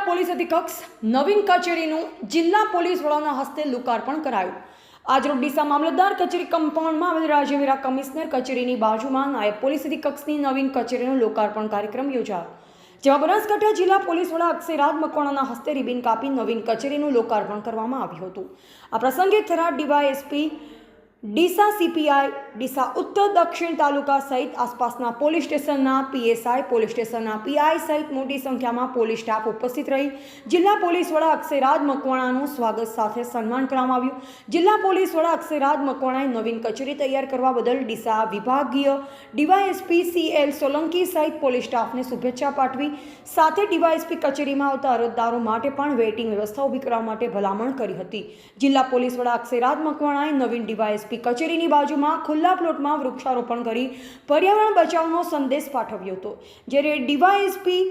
Police અધિક્ષક નવીન કચેરીનું જિલ્લા police વડાના હસ્તે લોકાર્પણ કરાયું। આજરોજ ડીસા મામલતદાર કચેરી કમ્પાઉન્ડમાં આવેલ રાજ્યવેરા કમિશનર કચેરીની બાજુમાં નાયબ પોલીસ અધિક્ષકની નવીન કચેરીનું લોકાર્પણ કાર્યક્રમ યોજાયો, જેમાં બનાસકાંઠા જિલ્લા પોલીસ વડા અક્ષયરાજ મકવાણાના હસ્તે રિબિન કાપી નવીન કચેરીનું લોકાર્પણ કરવામાં આવ્યું હતું। આ પ્રસંગે થરાદ ડીવાયએસપી, ડીસા સીપીઆઈ, ડીસા ઉત્તર દક્ષિણ તાલુકા સહિત આસપાસના પોલીસ સ્ટેશનના પીએસઆઈ, પોલીસ સ્ટેશનના પીઆઈ સહિત મોટી સંખ્યામાં પોલીસ સ્ટાફ ઉપસ્થિત રહી જિલ્લા પોલીસ વડા અક્ષયરાજ મકવાણાનું સ્વાગત સાથે સન્માન કરવામાં આવ્યું। જિલ્લા પોલીસ વડા અક્ષયરાજ મકવાણાએ નવીન કચેરી તૈયાર કરવા બદલ ડીસા વિભાગીય ડીવાયએસપી CL સોલંકી સહિત પોલીસ સ્ટાફને શુભેચ્છા પાઠવી સાથે ડીવાયએસપી કચેરીમાં આવતા અરજદારો માટે પણ વેઇટિંગ વ્યવસ્થા ઊભી કરવા માટે ભલામણ કરી હતી। જિલ્લા પોલીસ વડા અક્ષયરાજ મકવાણાએ નવીન ડીવાયએસપી કચેરીની બાજુમાં ખુલ્લા પ્લોટમાં વૃક્ષારોપણ કરી પર્યાવરણ બચાવનો સંદેશ પાઠવ્યો હતો, જ્યારે ડીવાયએસપી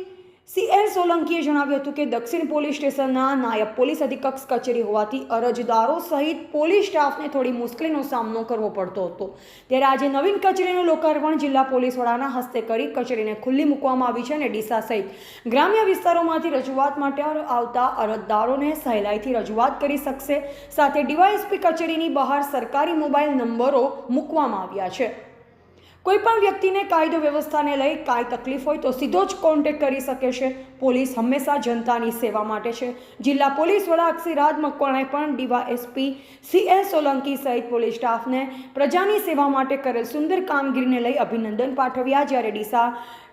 CL સોલંકીએ જણાવ્યું હતું કે દક્ષિણ પોલીસ સ્ટેશનના નાયબ પોલીસ અધિક્ષક કચેરી હોવાથી અરજદારો સહિત પોલીસ સ્ટાફને થોડી મુશ્કેલીનો સામનો કરવો પડતો હતો, ત્યારે આજે નવીન કચેરીનું લોકાર્પણ જિલ્લા પોલીસ વડાના હસ્તે કરી કચેરીને ખુલ્લી મૂકવામાં આવી છે અને ડીસા સહિત ગ્રામ્ય વિસ્તારોમાંથી રજૂઆત માટે આવતા અરજદારોને સહેલાઈથી રજૂઆત કરી શકશે। સાથે ડીવાયએસપી કચેરીની બહાર સરકારી મોબાઈલ નંબરો મૂકવામાં આવ્યા છે। કોઈપણ વ્યક્તિને કાયદો વ્યવસ્થાને લઈ કાંઈ તકલીફ હોય તો સીધો જ કોન્ટેક્ટ કરી શકે છે। પોલીસ હંમેશા જનતાની સેવા માટે છે। જિલ્લા પોલીસ વડા અક્ષયરાજ મકવાણાએ પણ ડીવાયએસપી CL સોલંકી સહિત પોલીસ સ્ટાફને પ્રજાની સેવા માટે કરેલ સુંદર કામગીરીને લઈ અભિનંદન પાઠવ્યા, જ્યારે ડીસા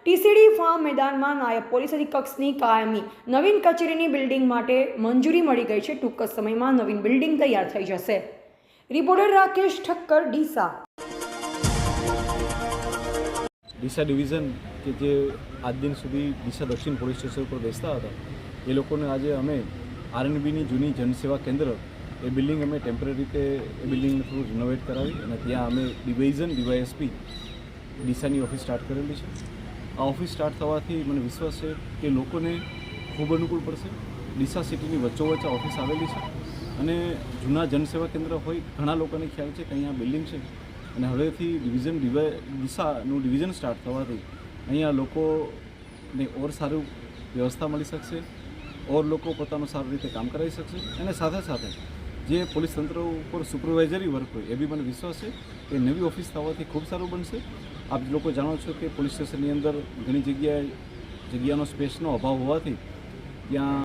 TCD ફાર્મ મેદાનમાં નાયબ પોલીસ અધિક્ષકની કાયમી નવીન કચેરીની બિલ્ડિંગ માટે મંજૂરી મળી ગઈ છે। ટૂંક જ સમયમાં નવીન બિલ્ડિંગ તૈયાર થઈ જશે। રિપોર્ટર રાકેશ ઠક્કર, ડીસા। ડીસા ડિવિઝન કે જે આજ દિન સુધી ડીસા દક્ષિણ પોલીસ સ્ટેશન પર બેસતા હતા, એ લોકોને આજે અમે RNBની જૂની જનસેવા કેન્દ્ર એ બિલ્ડિંગ અમે ટેમ્પરરી રીતે એ બિલ્ડિંગને થોડું રિનોવેટ કરાવી અને ત્યાં અમે ડિવિઝન DYSP ડીસાની ઓફિસ સ્ટાર્ટ કરેલી છે। આ ઓફિસ સ્ટાર્ટ થવાથી મને વિશ્વાસ છે કે લોકોને ખૂબ અનુકૂળ પડશે। ડીસા સિટીની વચ્ચોવચ્ચ આ ઓફિસ આવેલી છે અને જૂના જનસેવા કેન્દ્ર હોય ઘણા લોકોને ખ્યાલ છે કે અહીંયા બિલ્ડિંગ છે અને હવેથી ડીસાનું ડિવિઝન સ્ટાર્ટ થવાથી અહીંયા લોકોને ઓર સારું વ્યવસ્થા મળી શકશે, ઓર લોકો પોતાનું સારી રીતે કામ કરાવી શકશે અને સાથે સાથે જે પોલીસ તંત્ર ઉપર સુપરવાઇઝરી વર્ક હોય એ બી મને વિશ્વાસ છે કે નવી ઓફિસ થવાથી ખૂબ સારું બનશે। આપ લોકો જાણો છો કે પોલીસ સ્ટેશનની અંદર ઘણી જગ્યાનો સ્પેસનો અભાવ હોવાથી ત્યાં